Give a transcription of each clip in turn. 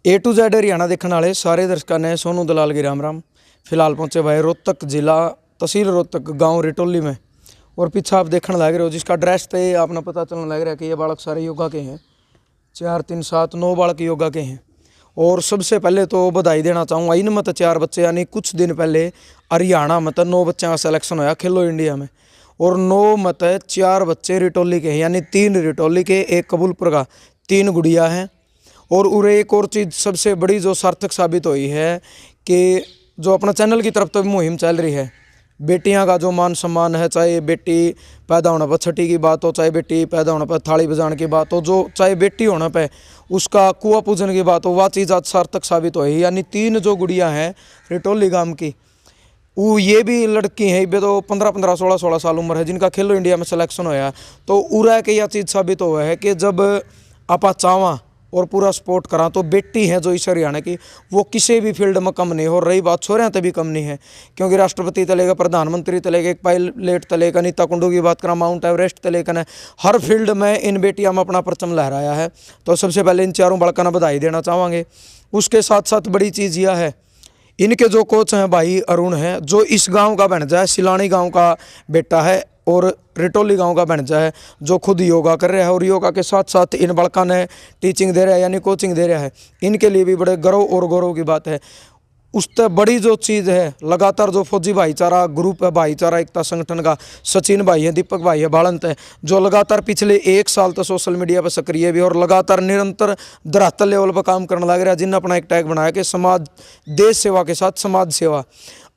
A to Z Haryana देखने वाले सारे दर्शकों ने सोनू दलाल की राम राम। फिलहाल पहुंचे भाई रोहतक जिला तहसील रोहतक गांव रिटोली में, और पीछे आप देखने लग रहे हो जिसका ड्रेस पे आपने पता चलने लग रहा है कि ये बालक सारे योगा के हैं। 4 3 7 9 बालक योगा के हैं। और सबसे पहले तो बधाई देना चाहूँगा इनमें तो 4 बच्चे यानी कुछ दिन पहले हरियाणा में तो 9 बच्चों का सिलेक्शन होया खेलो इंडिया में, और 9 में 4 बच्चे रिटोली के हैं, यानी 3 रिटोली के, 1 कबूलपुर का, 3 गुड़िया हैं। और उरे एक और चीज़ सबसे बड़ी जो सार्थक साबित हुई है कि जो अपना चैनल की तरफ तो मुहिम चल रही है, बेटियां का जो मान सम्मान है, चाहे बेटी पैदा होने पर छठी की बात हो, चाहे बेटी पैदा होने पर थाली बजाने की बात हो, जो चाहे बेटी होने पर उसका कुआं पूजन की बात हो, वह चीज़ आज सार्थक साबित हुई। यानी 3 जो गुड़िया हैं रिटोली गांव की, वो ये भी लड़की हैं, ये तो 15-15 16-16 साल उम्र है, जिनका खेलो इंडिया में सिलेक्शन होया। तो उरा के यह चीज़ साबित हुआ है कि जब आप चावा और पूरा सपोर्ट करा तो बेटी है जो इस हरियाणा की, वो किसी भी फील्ड में कम नहीं हो रही। बात छोरियाँ तभी कम नहीं है, क्योंकि राष्ट्रपति तलेगा, प्रधानमंत्री तलेगा, एक पायलट तलेगा, नीता कुंडू की बात करा, माउंट एवरेस्ट तलेगा, हर फील्ड में इन बेटियां में अपना परचम लहराया है। तो सबसे पहले इन चारों बड़का बधाई देना चाहेंगे। उसके साथ साथ बड़ी चीज़ यह है, इनके जो कोच हैं भाई अरुण हैं, जो इस गांव का भणजा है, सिलानी गांव का बेटा है और रिटोली गांव का भणजा है, जो खुद योगा कर रहा है और योगा के साथ साथ इन बड़का ने टीचिंग दे रहा है, यानी कोचिंग दे रहा है। इनके लिए भी बड़े गर्व और गौरव की बात है। उससे बड़ी जो चीज़ है, लगातार जो फौजी भाईचारा ग्रुप है, भाईचारा एकता संगठन का, सचिन भाई है, दीपक भाई है, बालंत है, जो लगातार पिछले 1 साल तक सोशल मीडिया पर सक्रिय भी और लगातार निरंतर धरातल लेवल पर काम करने लग रहा है, जिनने अपना एक टैग बनाया कि समाज देश सेवा के साथ समाज सेवा।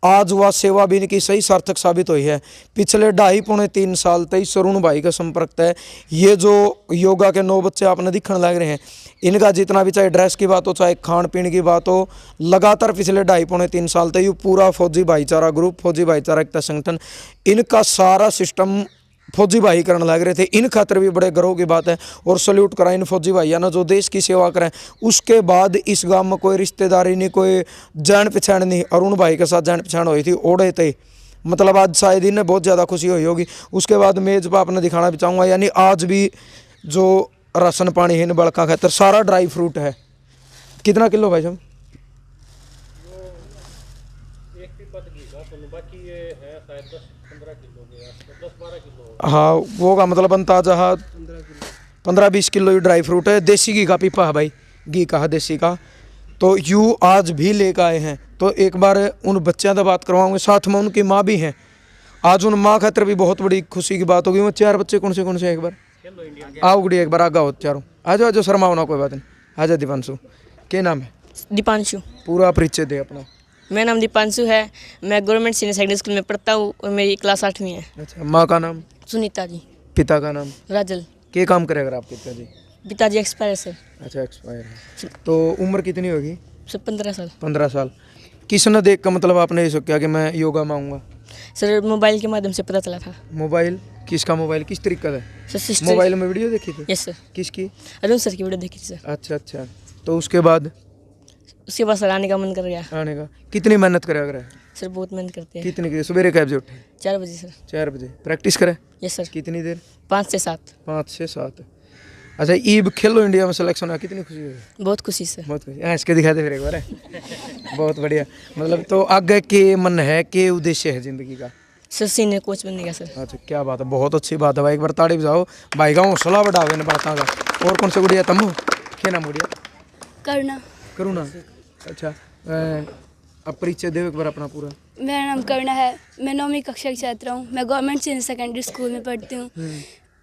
आज वह सेवा भी इनकी सही सार्थक साबित हुई है। पिछले 2.5-3 साल तक सरुण भाई का संपर्क है। ये जो योगा के 9 बच्चे आपने दिखने लग रहे हैं, इनका जितना भी चाहे ड्रेस की बात हो, चाहे खान पीन की बात हो, लगातार पिछले 2.5-3 साल तक ये पूरा फौजी भाईचारा ग्रुप, फौजी भाईचारा एकता संगठन, इनका सारा सिस्टम फौजी भाई करने लग रहे थे। इन खातर भी बड़े गर्व की बात है और सल्यूट करा इन फौजी भाइयों ने जो देश की सेवा करें। उसके बाद इस गांव में कोई रिश्तेदारी नहीं, कोई जान पहचान नहीं। अरुण भाई के साथ जान पहचान हुई थी, ओढ़े थे, मतलब आज शायद इन्हें बहुत ज़्यादा खुशी हुई होगी। उसके बाद मेज पर आपने दिखाना भी चाहूँगा, यानी आज भी जो राशन पानी है इन बड़का खातर सारा ड्राई फ्रूट है। कितना किलो भाई साहब? हाँ, वो का मतलब अंदाजा 15-20 किलो ही ड्राई फ्रूट है। देसी घी का पीपा है भाई, घी का है देसी का। तो यू आज भी लेकर आए हैं। तो एक बार उन बच्चों से बात करवाऊंगे, साथ में उनकी माँ भी हैं। आज उन माँ खातर भी बहुत बड़ी खुशी की बात होगी। वो 4 बच्चे कौन से एक बार आओ गुड़िया, एक बार आगा हो चारों, आ जाओ शर्मा होना, कोई बात नहीं, आ जाओ। दीपांशु, क्या नाम है? दीपांशु। पूरा परिचय दे अपना। मेरा नाम दीपांशु है, मैं गवर्नमेंट सीनियर सेकेंडरी स्कूल में पढ़ता हूँ और मेरी क्लास 8वीं है। अच्छा, माँ का नाम? सुनीता जी। पिता का नाम? राजल। क्या काम करेगा आपके पिताजी? पिताजी एक्सपायर है सर। अच्छा, एक्सपायर है। तो उम्र कितनी होगी? सर 15 साल। 15 साल। किसने देख कर मतलब आपने ये सोचा कि मैं योगा में आऊँगा? सर मोबाइल के माध्यम से पता चला था। मोबाइल? किसका मोबाइल, किस तरीके का? Sir sister. मोबाइल में वीडियो देखी थी? Yes sir. किसकी? अरुण सर की वीडियो देखी थी सर। अच्छा, तो उसके बाद सर आने का मन कर गया। आने का? कितनी मेहनत करे अगर? सर बहुत मेहनत करते हैं। कितनी की? सवेरे कब उठे? 4 बजे सर। 4 बजे प्रैक्टिस करे? Yes sir. कितनी देर? 5 से 7। 5 से 7। अच्छा, ईब खेलो इंडिया में सिलेक्शन हुआ, कितनी खुशी हुई? बहुत खुशी सर। बहुत खुशी। यहाँ इसके दिखा दे फिर एक बार। बहुत बढ़िया। मतलब तो आगे के मन है, के उद्देश्य है जिंदगी का? सर सीनियर कोच बनने का सर। अच्छा, क्या बात है, बहुत अच्छी बात है भाई। एक बार ताड़ी बजाओ भाई का हौसला बढ़ावे ने बातों का। और कौन सा गुड़िया तम? क्या नाम गुड़िया? करुणा। अच्छा, अब परिचय दो एक बार अपना पूरा। मेरा नाम करुणा है, मैं 9वीं कक्षा की छात्रा हूँ। मैं गवर्नमेंट सीनियर सेकेंडरी स्कूल में पढ़ती हूँ।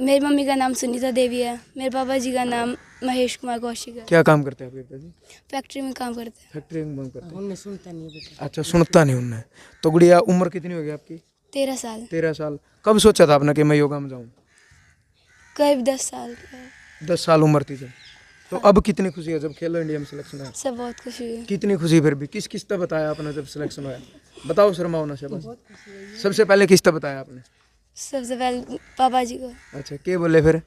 मेरी मम्मी का नाम सुनीता देवी है, मेरे पापा जी का नाम महेश कुमार कौशिक है। क्या काम करते हैं आपके पिताजी? फैक्ट्री में काम करते हैं। फैक्ट्री में काम करते हैं। उनने सुनता नहीं बेटा। अच्छा, सुनता नहीं उनने। तो गुड़िया उम्र कितनी होगी आपकी? 13 साल। 13 साल। कब सोचा था आपने कि मैं योगा में जाऊँ? करीब 10 साल। 10 साल उम्र थी जब। तो अब कितनी खुशी है जब खेलो इंडिया में सिलेक्शन आया? सब बहुत खुशी है। कितनी खुशी? फिर भी किस तरह बताया आपने जब सिलेक्शन हुआ? बताओ शर्माओ ना शाबाश। सबसे पहले किस तरह बताया आपने? सबसे पहले पापा जी को। अच्छा, क्या बोले फिर?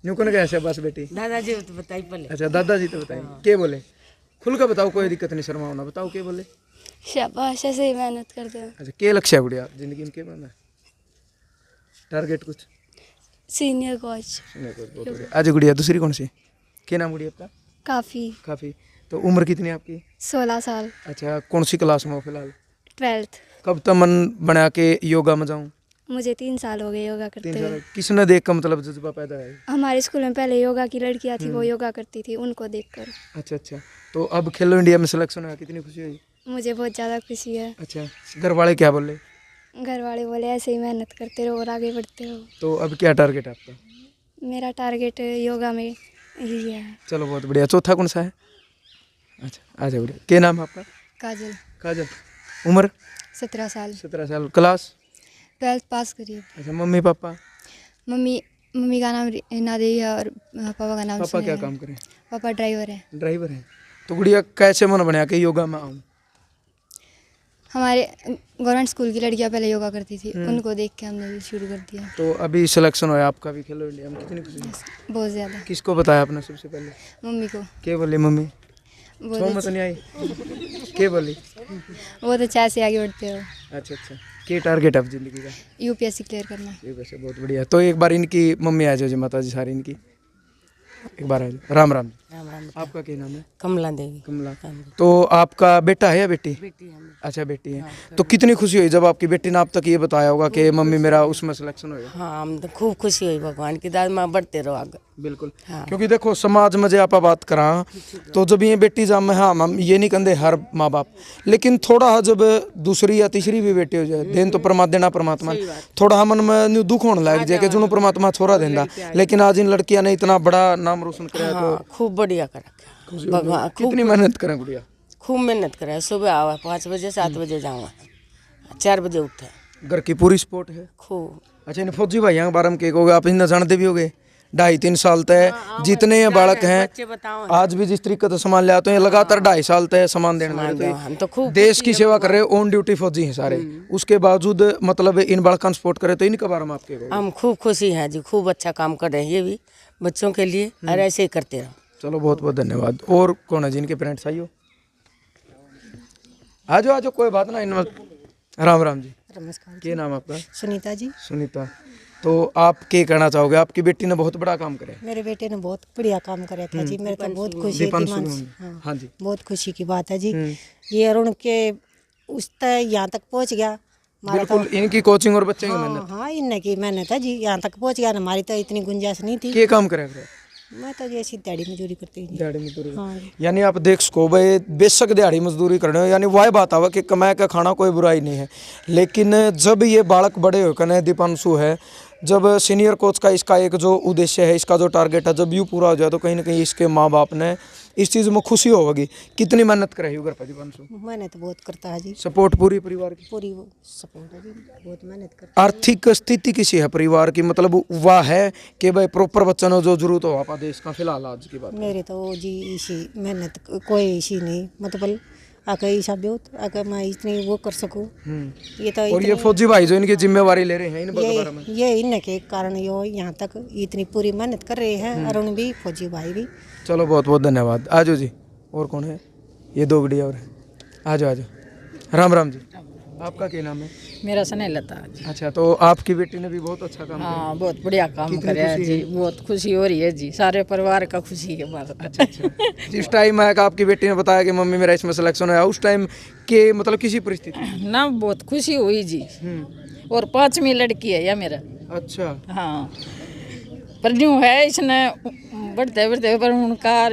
न्यू कौन कहा शाबाश बेटी? दादाजी तो बताई पहले। अच्छा, दादाजी तो बताइए। क्या बोले? खुल कर बताओ, कोई दिक्कत नहीं, शर्माओ ना, बताओ क्या बोले? शाबाश, ऐसे ही मेहनत करते हैं। अच्छा, क्या लक्ष्य है गुड़िया जिंदगी में, क्या बनना है? टारगेट कुछ? Senior coach. बहुत बढ़िया। आज गुड़िया दूसरी कौन सी? क्या नाम गुड़िया आपका? काफ़ी। काफ़ी। तो उम्र कितनी है आपकी? 16 साल। अच्छा, कौन सी क्लास में हो फिलहाल? 12th। कब तक मन बना के योगा में जाऊँ? मुझे 3 साल हो गए योगा 3 करते साल। हुए। किसने देख कर मतलब जज्बा पैदा है? हमारे स्कूल में पहले योगा की लड़कियां थी, वो योगा करती थी, उनको देखकर अच्छा अच्छा। तो अब खेलो इंडिया में सिलेक्शन हुआ, कितनी खुशी हुई? मुझे बहुत ज़्यादा खुशी है। अच्छा, घर वाले क्या बोले? घर वाले बोले ऐसे ही मेहनत करते रहो और आगे बढ़ते रहो। तो अब क्या टारगेट है आपका? मेरा टारगेट योगा में यही है। चलो बहुत बढ़िया। चौथा कौन सा है? अच्छा, आ जाओ बढ़िया। क्या नाम है आपका? काजल। काजल। उम्र? 17 साल। 17 साल। क्लास? 12th पास करी। अच्छा, मम्मी पापा? मम्मी का नाम रीना देवी है और पापा का नाम पापा सुनील क्या है। काम करें? पापा ड्राइवर है। ड्राइवर हैं। तो गुड़िया कैसे मन बना के योगा में आऊँ? हमारे गवर्नमेंट स्कूल की लड़कियां पहले योगा करती थी, उनको देख के हमने भी शुरू कर दिया। तो अभी सिलेक्शन होया आपका भी खेलो इंडिया में, कितनी खुशी है? बहुत ज़्यादा। किसको बताया आपने सबसे पहले? मम्मी को। क्या बोली मम्मी? बहुत समझ में नहीं आई? क्या बोली? बहुत अच्छा से आगे बढ़ते हो। अच्छा अच्छा। क्या टारगेट है अब जिंदगी का? यूपीएससी क्लियर करना। ये वैसे बहुत बढ़िया। तो एक बार इनकी मम्मी आ जाओ जी, माता जी सारी इनकी एक बार आ जाओ। राम राम। राम राम। आपका क्या नाम है? कमला देवी। कमला। तो आपका बेटा है या बेटी? बेटी है। अच्छा, बेटी है। तो कितनी खुशी हुई जब आपकी बेटी ने आप तक ये बताया होगा कि मम्मी मेरा उसमें सिलेक्शन होगा? हाँ, हम तो खूब खुशी हुई, भगवान की दाद में बढ़ते रहो आगे। बिल्कुल। हाँ। क्योंकि देखो समाज में जो आप बात करा तो जब ये बेटी जब हाँ हम ये नहीं कहते हर माँ बाप, लेकिन थोड़ा जब दूसरी या तीसरी भी बेटी हो जाए देन तो देना परमात्मा ने, थोड़ा मन में न्यू दुख होने लग जाए कि जुनू परमात्मा छोड़ा देंदा। लेकिन आज इन लड़कियां ने इतना बड़ा नाम रोशन कराया। हाँ, खूब बढ़िया करा भगवान। कितनी मेहनत करें गुड़िया? खूब मेहनत करे। सुबह आवा 5 बजे 7 बजे जावा, 4 बजे उठे। घर की पूरी सपोर्ट है खूब। अच्छा। इन फौजी भाइयों के बारे में क्या कहोगे आप? इन्हें जानते भी होगे 2.5-3 साल तय जितने ये बालक हैं बच्चे बताओ आज भी जिस तरीके से सामान ले आते हैं लगातार 2.5 साल तय सामान देने लगे। तो हम तो खूब देश की सेवा कर रहे हैं, ऑन ड्यूटी फौजी हैं सारे, उसके बावजूद मतलब इन बालकों को सपोर्ट करे तो इनके बारे में आप क्या कहोगे? हम खूब खुशी हैं जी, खूब अच्छा काम कर रहे हैं ये भी बच्चों के लिए, और ऐसे ही करते रहो। चलो बहुत बहुत धन्यवाद। और कौन है जिनके पेरेंट्स? आइयो आ जाओ कोई बात ना। इन राम राम जी। नमस्कार। क्या नाम आपका? सुनीता जी। सुनीता। तो आप क्या कहना चाहोगे? आपकी बेटी ने बहुत बड़ा काम करा है। मेरे बेटे ने बहुत बढ़िया काम करा था जी, मेरे तो बहुत खुशी है दीपांशु कि में। हाँ जी। बहुत खुशी की बात है जी। ये अरुण के उस तक यहाँ तक पहुँच गया हमारा तो। बिल्कुल, इनकी कोचिंग और बच्चे की मेहनत। हाँ, इनने की मेहनत है जी, यहाँ तक पहुँच गया। हमारी तो इतनी गुंजाइश नहीं थी। क्या काम करेगा? मैं तो जैसी दिहाड़ी मजदूरी करती हूँ। दिहाड़ी मजदूरी। हाँ। यानी आप देख सको भाई बेशक दिहाड़ी मजदूरी करने हो, यानी वह बात आवा कि कमाए का खाना कोई बुराई नहीं है, लेकिन जब ये बालक बड़े हो कने दीपांशु है, जब सीनियर कोच का इसका एक जो उद्देश्य है, इसका जो टारगेट है, जब यूँ पूरा हो जाए तो कहीं ना कहीं इसके माँ बाप ने इस चीज़ में खुशी होगी। कितनी मेहनत करे घर पर दीपांशु? मैंने तो बहुत करता है जी। सपोर्ट पूरी परिवार की? पूरी सपोर्ट है जी, बहुत मेहनत करता आर्थिक स्थिति किसी है परिवार की, मतलब वह है कि भाई प्रॉपर बच्चों ने जो जरूरत हो आपा देश का फिलहाल आज की बात? मेरे तो जी इसी मेहनत कोई इसी नहीं, मतलब आके ऐसा बहुत आके मैं इतनी वो कर सकूँ। ये तो और ये फौजी भाई जो इनकी जिम्मेवारी ले रहे हैं इन बारे में, ये इनके कारण यो यहाँ तक इतनी पूरी मेहनत कर रहे हैं, अरुण भी फौजी भाई भी। चलो बहुत बहुत धन्यवाद। आ जाओ जी। और कौन है? ये 2 गुड़िया और है। आ जाओ आ जाओ। राम राम जी। आपका क्या नाम है? मेरा स्नेहलता जी। अच्छा, तो आपकी बेटी ने भी बहुत अच्छा काम किया। हाँ, बहुत बढ़िया काम कितनी करे खुशी जी, है? बहुत खुशी हो रही है जी, सारे परिवार का खुशी है बस। अच्छा अच्छा। जिस टाइम आया आपकी बेटी ने बताया कि मम्मी मेरा इसमें सिलेक्शन है, उस टाइम के मतलब किसी परिस्थिति ना बहुत खुशी हुई जी। और 5वीं लड़की है या मेरा। अच्छा। हाँ, पर यूँ है इसने बढ़ते बढ़ते पर उनका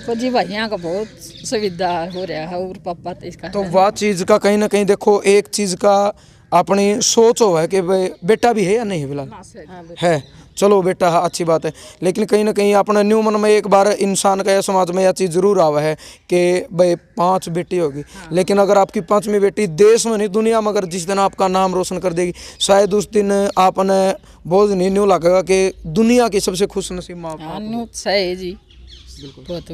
फौजी भाइयों का बहुत सुविधा हो रहा है और पापा तो इसका तो वह चीज़ का कहीं ना कहीं देखो एक चीज़ का अपनी सोच हो है कि भाई बेटा भी है या नहीं है फिलहाल? है। चलो बेटा हाँ, अच्छी बात है, लेकिन कहीं ना कहीं अपना न्यू मन में एक बार इंसान का या समाज में यह चीज़ जरूर आवा है कि भाई 5 बेटी होगी, लेकिन अगर आपकी 5वीं बेटी देश में नहीं दुनिया में अगर जिस दिन आपका नाम रोशन कर देगी, शायद उस दिन आपने बोझ नहीं न्यू लगेगा कि दुनिया की सबसे खुश नसीब माँ हाँ, है जी। बहुत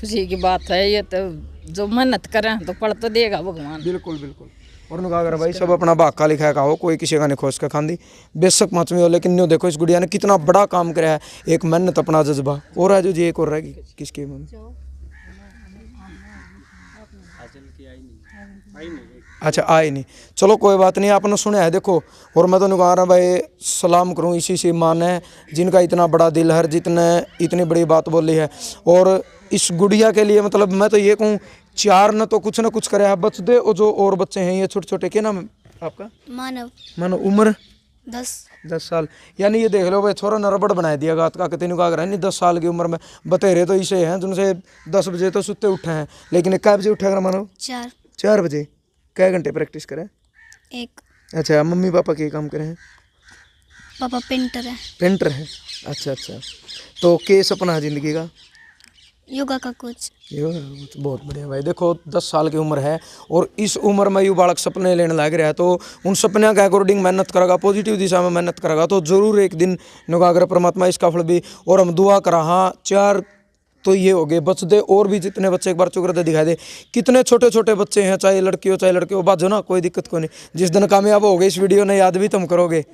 खुशी की बात है ये, तो जो मेहनत करें तो पढ़ तो देगा भगवान। बिल्कुल बिल्कुल। और नु अगर भाई सब अपना भाग का लिखा का हो, कोई किसी का नहीं खोज का खांदी, बेशक 5वीं हो, लेकिन न्यू देखो इस गुड़िया ने कितना बड़ा काम कराया है, एक मेहनत अपना जज्बा। और आज जी एक और रहेगी किसकी मम्मी? अच्छा आए नहीं, चलो कोई बात नहीं, आपने सुना है देखो। और मैं तो नहीं कह रहा भाई सलाम करूं इसी से मान है जिनका इतना बड़ा दिल है, जितने इतनी बड़ी बात बोली है। और इस गुड़िया के लिए मतलब मैं तो ये कहूँ चार न तो कुछ ना कुछ करे बच दे। और जो और बच्चे हैं ये छोटे छोटे, क्या नाम है आपका? मानव। मानो उम्र 10 साल, यानी ये देख लो भाई छोरा नरबड़ बना दिया गात का तेन का नहीं 10 साल की उम्र में। बतेरे तो इसे हैं जिनसे 10 बजे तो सुते उठे हैं, लेकिन कै बजे उठा कर मानो? 4 बजे। कै घंटे प्रैक्टिस करें? 1। अच्छा, मम्मी पापा के काम करे हैं? पापा पेंटर है। पेंटर है, अच्छा। तो के सपना है जिंदगी का? योगा का कोच। योगा का कोच, बहुत बढ़िया भाई। देखो 10 साल की उम्र है और इस उम्र में यू बालक सपने लेने लग रहा है, तो उन सपने के अकॉर्डिंग मेहनत करेगा, पॉजिटिव दिशा में मेहनत करेगा तो जरूर एक दिन नुगागर परमात्मा इसका फल भी। और हम दुआ करा, हाँ 4 तो ये हो गए, बच दे और भी जितने बच्चे एक बार चुकर दिखाई दे। कितने छोटे छोटे बच्चे हैं, चाहे लड़की हो चाहे लड़के हो, बाजो ना कोई दिक्कत को नहीं। जिस दिन कामयाब हो गए इस वीडियो ने याद भी तुम करोगे।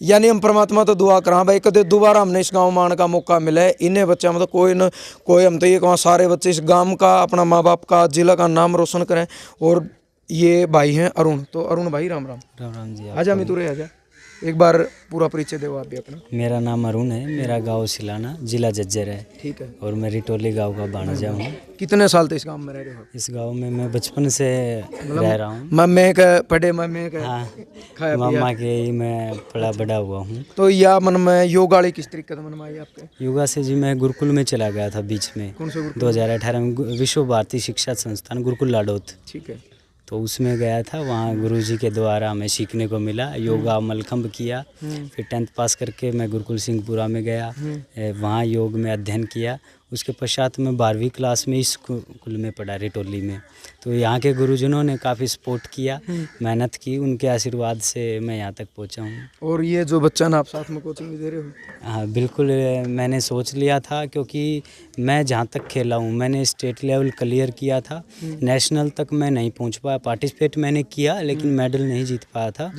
यानी हम परमात्मा तो दुआ करा भाई कदे दोबारा हमने इस गांव में आने का मौका मिले। इन्हें बच्चे मतलब कोई न कोई, हम तो ये कहूँ सारे बच्चे इस गांव का, अपना माँ बाप का, जिला का नाम रोशन करें। और ये भाई हैं अरुण, तो अरुण भाई राम राम। राम जी। आजा मितुरे आजा, एक बार पूरा परिचय दो आप भी अपना। मेरा नाम अरुण है, मेरा गांव सिलाना, जिला झज्जर है। ठीक है। और मैं रिटोली गांव का भाणजा हूँ। कितने साल से इस गांव में रह रहे हो? इस गांव में मैं बचपन से रह रहा हूँ। मम्मी का पढ़े, मम्मी का हाँ, खाया मामा के ही मैं पला बड़ा हुआ हूँ। तो या मन में योगा वाली किस तरीके से मन में आई आपके? योगा से जी मैं गुरुकुल में चला गया था बीच में। कौन से गुरुकुल? 2018 में विश्व भारती शिक्षा संस्थान गुरुकुल लाडोत। ठीक है। तो उसमें गया था, वहाँ गुरुजी के द्वारा हमें सीखने को मिला। योगा मलखंब किया, फिर 10th पास करके मैं गुरुकुल सिंहपुरा में गया, वहाँ योग में अध्ययन किया। उसके पश्चात मैं 12वीं क्लास में इस स्कूल में पढ़ा रिटोली में। तो यहाँ के गुरुजनों ने काफ़ी सपोर्ट किया, मेहनत की, उनके आशीर्वाद से मैं यहाँ तक पहुँचा हूँ। और ये जो बच्चा ना आप साथ में कोचिंग भी दे रहे हो? हाँ बिल्कुल, मैंने सोच लिया था क्योंकि मैं जहाँ तक खेला हूँ मैंने स्टेट लेवल क्लियर किया था, नेशनल तक मैं नहीं पहुँच पाया। पार्टिसिपेट मैंने किया लेकिन मेडल नहीं जीत पाया था।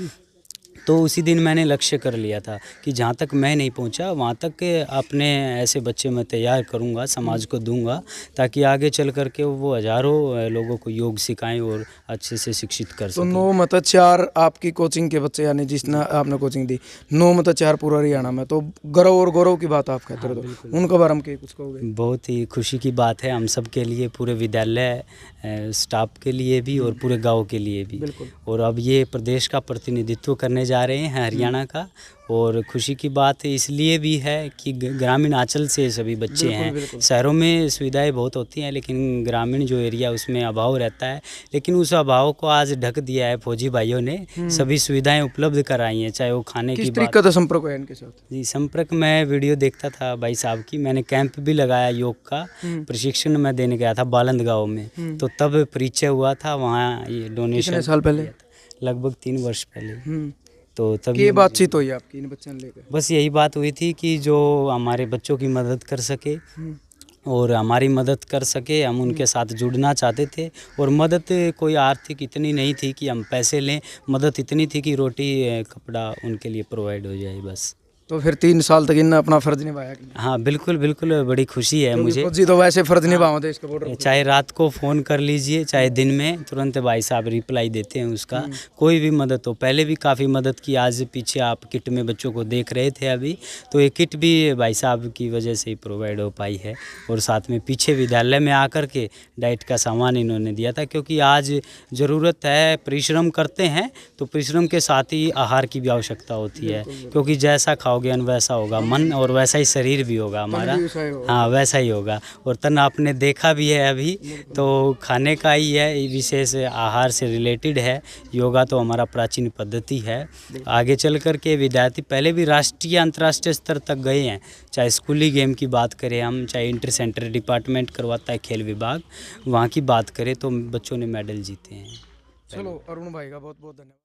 तो उसी दिन मैंने लक्ष्य कर लिया था कि जहाँ तक मैं नहीं पहुँचा वहाँ तक अपने ऐसे बच्चे मैं तैयार करूँगा, समाज को दूंगा, ताकि आगे चल कर के वो हज़ारों लोगों को योग सिखाएं और अच्छे से शिक्षित कर तो सकें। 9 मतलब 4 आपकी कोचिंग के बच्चे, यानी जिसने आपने कोचिंग दी 9 मतलब 4 पूरा हरियाणा में, तो गर्व और गौरव की बात आप कहते रहे। तो उनके बारे में कुछ कहोगे? बहुत ही खुशी की बात है हम सब के लिए, पूरे विद्यालय स्टाफ के लिए भी और पूरे गांव के लिए भी। और अब ये प्रदेश का प्रतिनिधित्व करने जा रहे हैं हरियाणा का। और खुशी की बात इसलिए भी है कि ग्रामीण आंचल से सभी बच्चे हैं। शहरों में सुविधाएं बहुत होती हैं लेकिन ग्रामीण जो एरिया उसमें अभाव रहता है, लेकिन उस अभाव को आज ढक दिया है फौजी भाइयों ने। सभी सुविधाएं उपलब्ध कराई हैं, चाहे वो खाने की तरीके का संपर्क है इनके साथ? जी संपर्क, मैं वीडियो देखता था भाई साहब की, मैंने कैंप भी लगाया योग का, प्रशिक्षण मैं देने गया था बालंद गाँव में। तो तब परिचय हुआ था वहाँ, ये डोनेशन। कितने साल पहले? लगभग 3 वर्ष पहले। तो तब ये बातचीत हुई आपकी इन बच्चों लेकर? बस यही बात हुई थी कि जो हमारे बच्चों की मदद कर सके और हमारी मदद कर सके, हम उनके साथ जुड़ना चाहते थे। और मदद कोई आर्थिक इतनी नहीं थी कि हम पैसे लें, मदद इतनी थी कि रोटी कपड़ा उनके लिए प्रोवाइड हो जाए बस। तो फिर 3 साल तक इन्होंने अपना फर्ज निभाया कि नहीं? हाँ बिल्कुल बिल्कुल, बड़ी खुशी है मुझे। फौजी तो वैसे फर्ज निभाओ देश के बॉर्डर। चाहे रात को फ़ोन कर लीजिए चाहे दिन में, तुरंत भाई साहब रिप्लाई देते हैं उसका। कोई भी मदद हो, पहले भी काफ़ी मदद की। आज पीछे आप किट में बच्चों को देख रहे थे अभी, तो ये किट भी भाई साहब की वजह से ही प्रोवाइड हो पाई है। और साथ में पीछे विद्यालय में आकर के डाइट का सामान इन्होंने दिया था, क्योंकि आज ज़रूरत है, परिश्रम करते हैं तो परिश्रम के साथ ही आहार की भी आवश्यकता होती है, क्योंकि जैसा खाओगे वैसा होगा मन, और वैसा ही शरीर भी होगा हमारा। हाँ वैसा ही होगा। और तन आपने देखा भी है अभी, तो खाने का ही है, विशेष आहार से रिलेटेड है। योगा तो हमारा प्राचीन पद्धति है। आगे चल कर के विद्यार्थी पहले भी राष्ट्रीय अंतर्राष्ट्रीय स्तर तक गए हैं, चाहे स्कूली गेम की बात करें हम, चाहे इंटर सेंटर डिपार्टमेंट करवाता है खेल विभाग, वहाँ की बात करें तो बच्चों ने मेडल जीते हैं। चलो अरुण भाई का बहुत बहुत धन्यवाद।